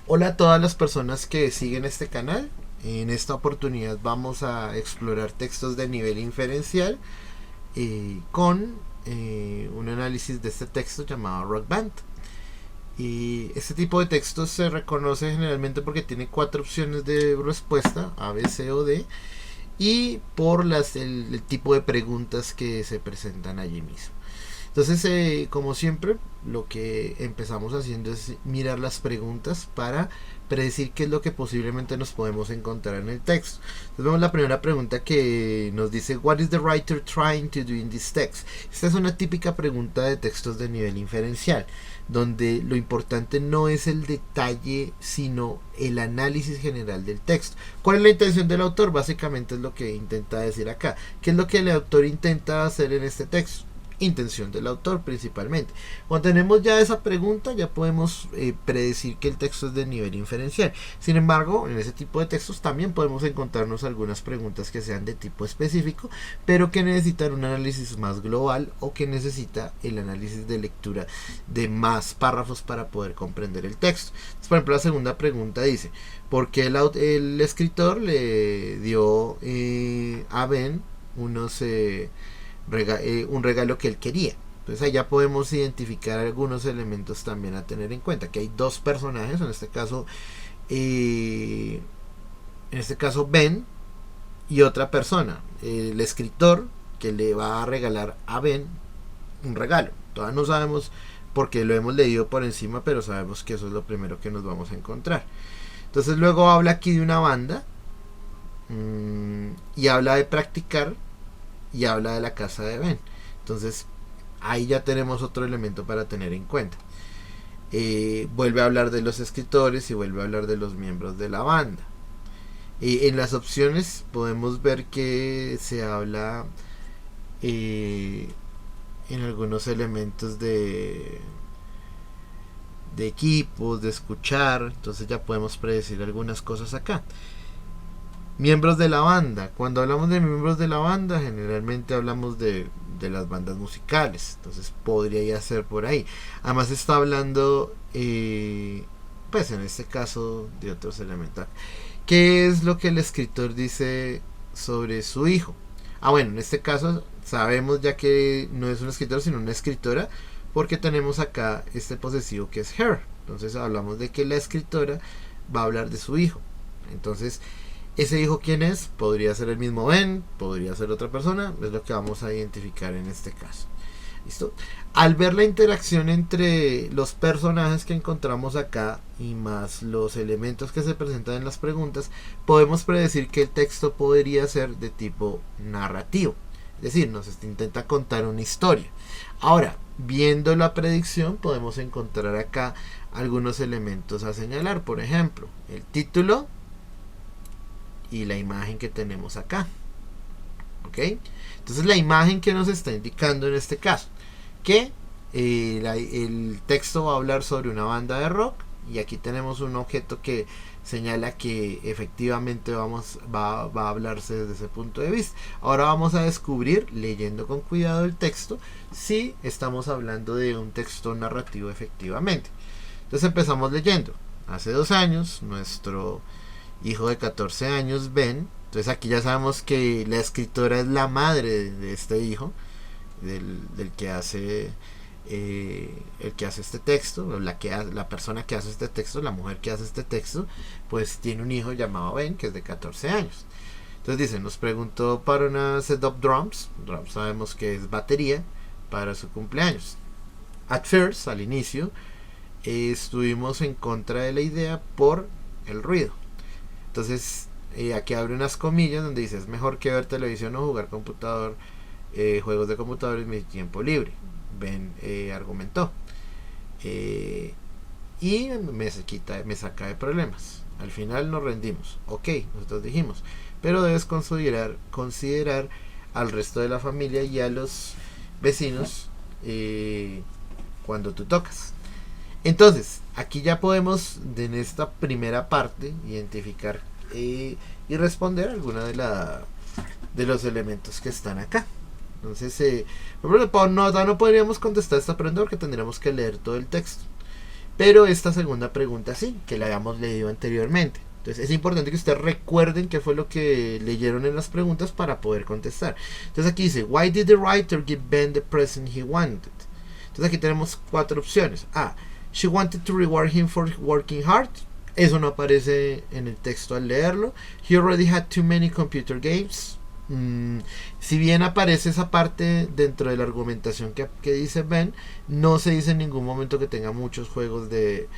Hola a todas las personas que siguen este canal. En esta oportunidad vamos a explorar textos de nivel inferencial con un análisis de este texto llamado Rock Band. Y este tipo de textos se reconoce generalmente porque tiene cuatro opciones de respuesta, A, B, C o D, y por el tipo de preguntas que se presentan allí mismo. Entonces, como siempre, lo que empezamos haciendo es mirar las preguntas para predecir qué es lo que posiblemente nos podemos encontrar en el texto. Entonces vemos la primera pregunta que nos dice What is the writer trying to do in this text? Esta es una típica pregunta de textos de nivel inferencial, donde lo importante no es el detalle, sino el análisis general del texto. ¿Cuál es la intención del autor? Básicamente es lo que intenta decir acá. ¿Qué es lo que el autor intenta hacer en este texto? Intención del autor principalmente. Cuando tenemos ya esa pregunta, ya podemos predecir que el texto es de nivel inferencial. Sin embargo, en ese tipo de textos también podemos encontrarnos algunas preguntas que sean de tipo específico, pero que necesitan un análisis más global o que necesita el análisis de lectura de más párrafos para poder comprender el texto. Entonces, por ejemplo, la segunda pregunta dice, ¿por qué el escritor le dio a Ben un regalo que él quería? Entonces ahí ya podemos identificar algunos elementos también a tener en cuenta, que hay dos personajes, eh, en este caso Ben y otra persona, el escritor que le va a regalar a Ben un regalo. Todavía no sabemos porque lo hemos leído por encima, pero sabemos que eso es lo primero que nos vamos a encontrar. Entonces luego habla aquí de una banda y habla de practicar y habla de la casa de Ben. Entonces ahí ya tenemos otro elemento para tener en cuenta. Vuelve a hablar de los escritores y vuelve a hablar de los miembros de la banda. En las opciones podemos ver que se habla en algunos elementos de equipos, de escuchar. Entonces ya podemos predecir algunas cosas acá. Miembros de la banda. Cuando hablamos de miembros de la banda, generalmente hablamos de las bandas musicales. Entonces podría ya ser por ahí. Además está hablando, pues en este caso, de otros elementos. ¿Qué es lo que el escritor dice sobre su hijo? Bueno, en este caso sabemos ya que no es un escritor, sino una escritora, porque tenemos acá este posesivo que es her. Entonces hablamos de que la escritora va a hablar de su hijo. Entonces, ese hijo, ¿quién es? Podría ser el mismo Ben, podría ser otra persona, es lo que vamos a identificar en este caso. ¿Listo? Al ver la interacción entre los personajes que encontramos acá y más los elementos que se presentan en las preguntas, podemos predecir que el texto podría ser de tipo narrativo. Es decir, nos intenta contar una historia. Ahora, viendo la predicción, podemos encontrar acá algunos elementos a señalar. Por ejemplo, el título y la imagen que tenemos acá. ¿Ok? Entonces la imagen que nos está indicando en este caso que el texto va a hablar sobre una banda de rock y aquí tenemos un objeto que señala que efectivamente va a hablarse desde ese punto de vista. Ahora vamos a descubrir, leyendo con cuidado el texto, si estamos hablando de un texto narrativo efectivamente. Entonces empezamos leyendo. Hace 2 años, nuestro hijo de 14 años, Ben. Entonces aquí ya sabemos que la escritora es la madre de este hijo, del que hace el que hace este texto, la persona que hace este texto, la mujer que hace este texto, pues tiene un hijo llamado Ben que es de 14 años. Entonces dice, nos preguntó para una set of drums, drums sabemos que es batería, para su cumpleaños. At first, al inicio, estuvimos en contra de la idea por el ruido. Entonces aquí abre unas comillas donde dice es mejor que ver televisión o jugar computador, juegos de computador en mi tiempo libre. Ben argumentó. Y me saca de problemas. Al final nos rendimos. Ok, nosotros dijimos. Pero debes considerar al resto de la familia y a los vecinos cuando tú tocas. Entonces, aquí ya podemos, en esta primera parte, identificar y responder alguna de los elementos que están acá. Entonces, no podríamos contestar esta pregunta porque tendríamos que leer todo el texto. pero esta segunda pregunta sí, que la habíamos leído anteriormente. Entonces es importante que ustedes recuerden qué fue lo que leyeron en las preguntas para poder contestar. Entonces aquí dice, why did the writer give Ben the present he wanted? Entonces aquí tenemos 4 opciones. A, she wanted to reward him for working hard. Eso no aparece en el texto al leerlo. He already had too many computer games. Si bien aparece esa parte dentro de la argumentación que dice Ben, no se dice en ningún momento que tenga muchos juegos de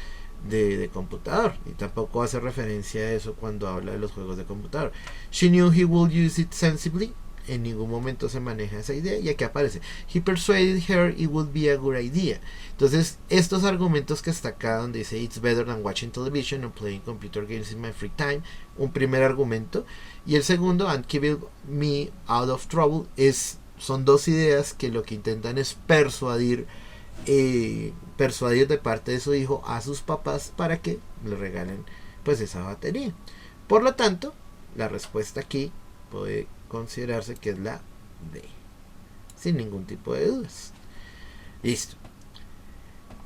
computador, y tampoco hace referencia a eso cuando habla de los juegos de computador. She knew he would use it sensibly. En ningún momento se maneja esa idea, y aquí aparece he persuaded her it would be a good idea. Entonces estos argumentos que está acá donde dice it's better than watching television and playing computer games in my free time, un primer argumento, y el segundo, and keeping me out of trouble, son dos ideas que lo que intentan es persuadir de parte de su hijo a sus papás para que le regalen pues esa batería. Por lo tanto, la respuesta aquí puede considerarse que es la D, sin ningún tipo de dudas. Listo.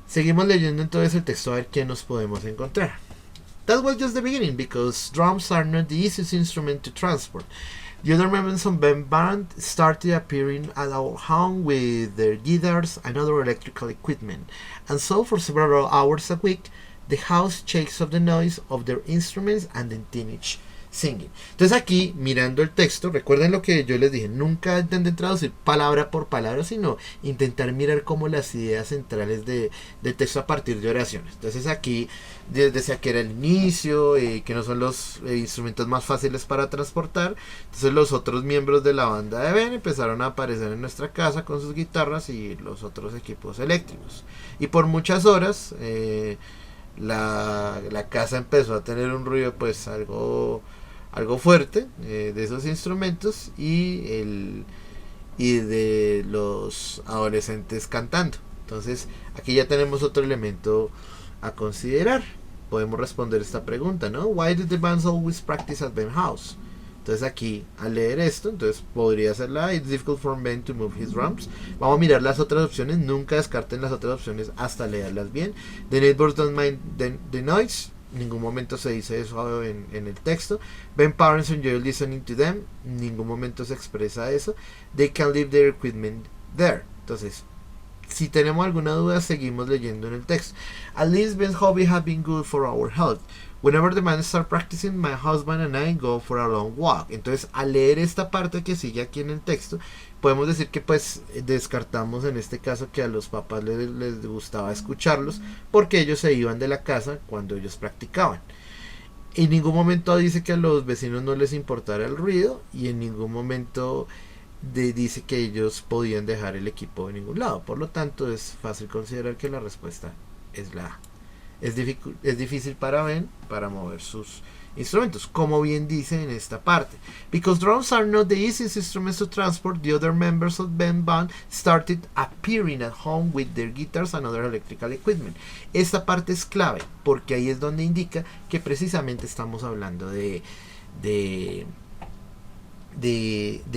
Seguimos leyendo entonces el texto a ver qué nos podemos encontrar. That was just the beginning, because drums are not the easiest instrument to transport. The other members of Ben Band started appearing at our home with their guitars and other electrical equipment, and so for several hours a week, the house shakes of the noise of their instruments and the teenage singing. Entonces aquí, mirando el texto, recuerden lo que yo les dije, nunca intenten traducir palabra por palabra, sino intentar mirar como las ideas centrales del texto a partir de oraciones. Entonces aquí, desde que era el inicio, que no son los instrumentos más fáciles para transportar, entonces los otros miembros de la banda de Ben empezaron a aparecer en nuestra casa con sus guitarras y los otros equipos eléctricos. Y por muchas horas, la casa empezó a tener un ruido pues algo fuerte de esos instrumentos y de los adolescentes cantando. Entonces aquí ya tenemos otro elemento a considerar. Podemos responder esta pregunta, ¿no? Why did the bands always practice at Ben House? Entonces aquí al leer esto, entonces podría ser la it's difficult for Ben to move his drums. Vamos a mirar las otras opciones, nunca descarten las otras opciones hasta leerlas bien. The neighbors don't mind the noise. En ningún momento se dice eso en el texto. Ben parents enjoy listening to them. En ningún momento se expresa eso. They can leave their equipment there. Entonces, si tenemos alguna duda, seguimos leyendo en el texto. At least Ben's hobby has been good for our health. Whenever the band start practicing, my husband and I go for a long walk. Entonces, al leer esta parte que sigue aquí en el texto, podemos decir que pues descartamos en este caso que a los papás les gustaba escucharlos porque ellos se iban de la casa cuando ellos practicaban. En ningún momento dice que a los vecinos no les importara el ruido, y en ningún momento dice que ellos podían dejar el equipo de ningún lado. Por lo tanto, es fácil considerar que la respuesta es la A. Es difícil para Ben para mover sus instrumentos, como bien dice en esta parte. Because drums are not the easiest instruments to transport, the other members of Ben Band started appearing at home with their guitars and other electrical equipment. Esta parte es clave porque ahí es donde indica que precisamente estamos hablando de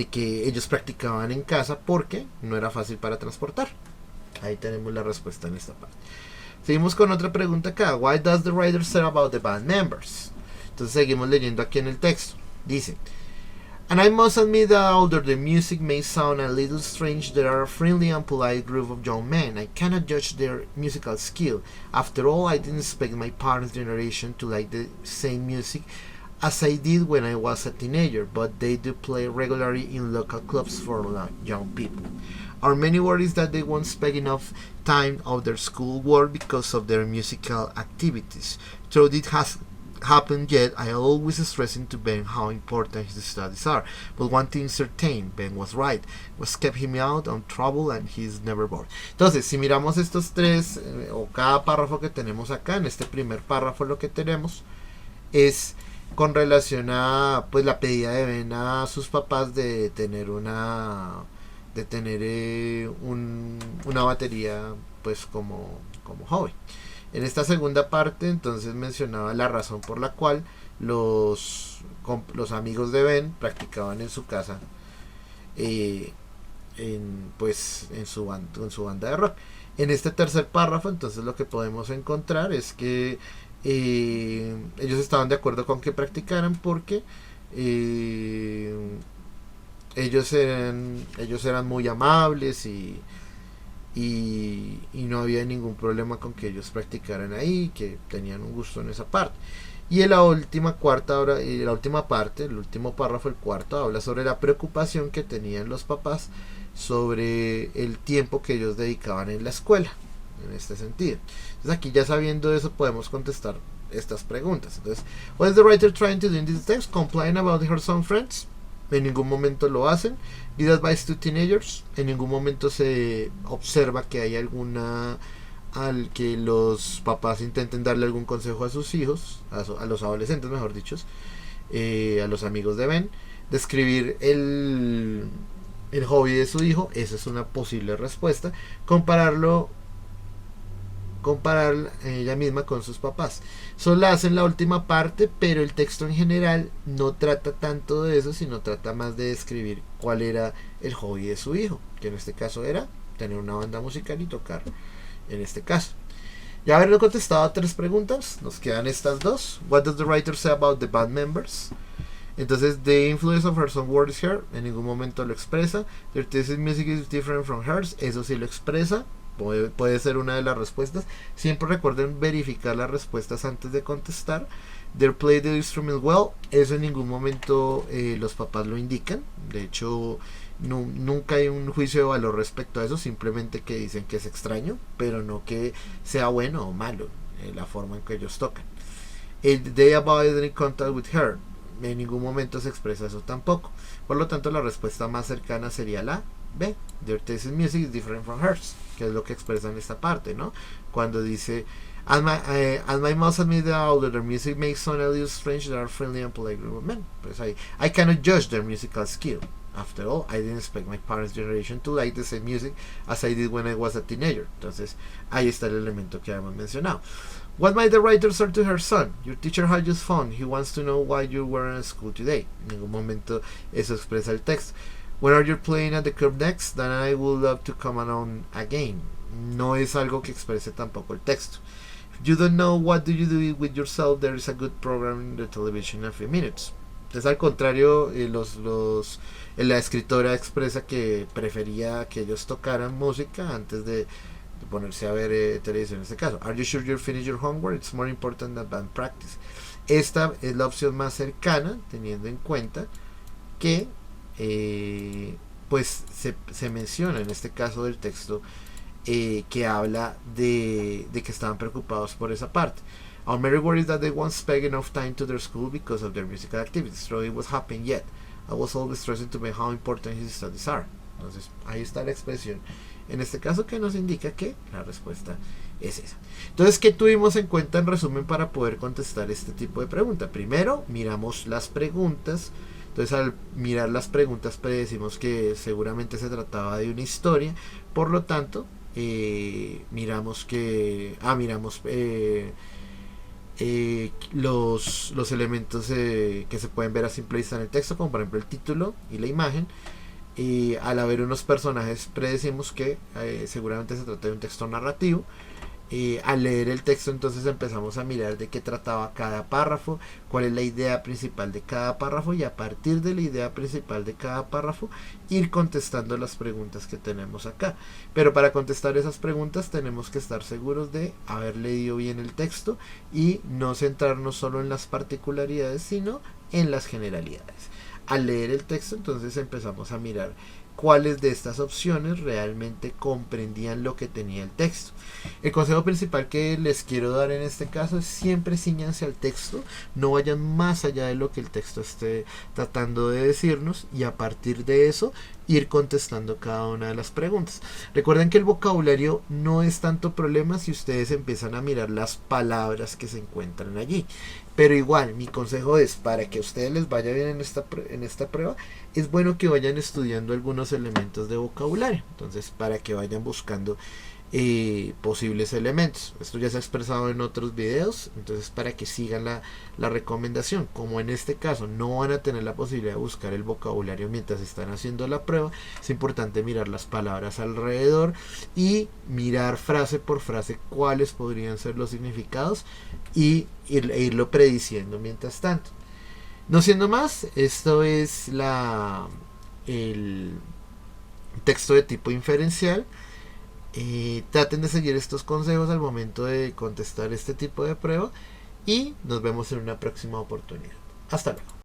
que ellos practicaban en casa porque no era fácil para transportar. Ahí tenemos la respuesta en esta parte. Seguimos con otra pregunta acá. Why does the writer say about the band members? Entonces seguimos leyendo aquí en el texto. Dice, and I must admit that although the music may sound a little strange, there are a friendly and polite group of young men. I cannot judge their musical skill. After all, I didn't expect my parents' generation to like the same music as I did when I was a teenager, but they do play regularly in local clubs for young people. Our many worries that they won't spend enough time of their school work because of their musical activities. Though it has happened yet, I always stressing to Ben how important his studies are. But one thing certain, Ben was right. Was kept him out of trouble and he's never bored. Entonces, si miramos estos tres, o cada párrafo que tenemos acá, en este primer párrafo lo que tenemos es con relación a pues la pedida de Ben a sus papás de tener una batería pues como hobby. En esta segunda parte entonces mencionaba la razón por la cual los amigos de Ben practicaban en su casa en su banda de rock. En este tercer párrafo, entonces lo que podemos encontrar es que ellos estaban de acuerdo con que practicaran porque ellos eran muy amables y no había ningún problema con que ellos practicaran ahí, que tenían un gusto en esa parte. Y en la última parte, el último párrafo, el cuarto, habla sobre la preocupación que tenían los papás sobre el tiempo que ellos dedicaban en la escuela, en este sentido. Entonces aquí, ya sabiendo eso, podemos contestar estas preguntas. Entonces, what is the writer trying to do in this text? Complain about her son friends. En ningún momento lo hacen. Give advice to teenagers. En ningún momento se observa que hay alguna al que los papás intenten darle algún consejo a sus hijos, a los adolescentes, mejor dicho, a los amigos de Ben. Describir el hobby de su hijo, esa es una posible respuesta. Comparar ella misma con sus papás. Solo hacen la última parte, pero el texto en general no trata tanto de eso, sino trata más de describir cuál era el hobby de su hijo, que en este caso era tener una banda musical y tocar, en este caso. Ya habiendo contestado 3 preguntas, nos quedan estas 2. What does the writer say about the band members? Entonces, the influence of her song words here, en ningún momento lo expresa. Their taste in music is different from hers, eso sí lo expresa. Puede ser una de las respuestas. Siempre recuerden verificar las respuestas antes de contestar. They play the instrument well, eso en ningún momento los papás lo indican. De hecho, nunca hay un juicio de valor respecto a eso, simplemente que dicen que es extraño, pero no que sea bueno o malo la forma en que ellos tocan. They avoided contact with her, en ningún momento se expresa eso tampoco. Por lo tanto, la respuesta más cercana sería la B. Their taste in music is different from hers, que es lo que expresa en esta parte, ¿no? Cuando dice, as my must admit that although their music makes some a little strange, they are friendly and polite group of men. Pues I cannot judge their musical skill. After all, I didn't expect my parents' generation to like the same music as I did when I was a teenager. Entonces, ahí está el elemento que habíamos mencionado. What might the writer say to her son? Your teacher had just phoned. He wants to know why you weren't at school today. En ningún momento eso expresa el texto. When are you playing at the club next? Then I would love to come along again. No es algo que exprese tampoco el texto. If you don't know what do you do with yourself, there is a good program in the television in a few minutes. Entonces, al contrario, la escritora expresa que prefería que ellos tocaran música antes de ponerse a ver televisión en este caso. Are you sure you finished your homework? It's more important than band practice. Esta es la opción más cercana, teniendo en cuenta que pues se menciona en este caso del texto que habla de que estaban preocupados por esa parte. Our Mary worries that they won't spend enough time to their school because of their musical activities. So it was happening yet. I was always stressing to me how important his studies are. Entonces, ahí está la expresión en este caso que nos indica que la respuesta es esa. Entonces, ¿qué tuvimos en cuenta en resumen para poder contestar este tipo de pregunta? Primero, miramos las preguntas. Entonces, al mirar las preguntas predecimos que seguramente se trataba de una historia. Por lo tanto, miramos los elementos que se pueden ver a simple vista en el texto, como por ejemplo el título y la imagen. Y al haber unos personajes predecimos que seguramente se trata de un texto narrativo. Al leer el texto, entonces empezamos a mirar de qué trataba cada párrafo, cuál es la idea principal de cada párrafo, y a partir de la idea principal de cada párrafo ir contestando las preguntas que tenemos acá. Pero para contestar esas preguntas tenemos que estar seguros de haber leído bien el texto y no centrarnos solo en las particularidades, sino en las generalidades. Al leer el texto, entonces empezamos a mirar cuáles de estas opciones realmente comprendían lo que tenía el texto. El consejo principal que les quiero dar en este caso es siempre cíñanse al texto, no vayan más allá de lo que el texto esté tratando de decirnos, y a partir de eso ir contestando cada una de las preguntas. Recuerden que el vocabulario no es tanto problema si ustedes empiezan a mirar las palabras que se encuentran allí. Pero igual, mi consejo es, para que a ustedes les vaya bien en esta prueba, es bueno que vayan estudiando algunos elementos de vocabulario. Entonces, para que vayan buscando posibles elementos. Esto ya se ha expresado en otros videos, entonces para que sigan la recomendación. Como en este caso no van a tener la posibilidad de buscar el vocabulario mientras están haciendo la prueba, es importante mirar las palabras alrededor y mirar frase por frase cuáles podrían ser los significados e irlo prediciendo mientras tanto. No siendo más, esto es el texto de tipo inferencial. Traten de seguir estos consejos al momento de contestar este tipo de prueba y nos vemos en una próxima oportunidad. Hasta luego.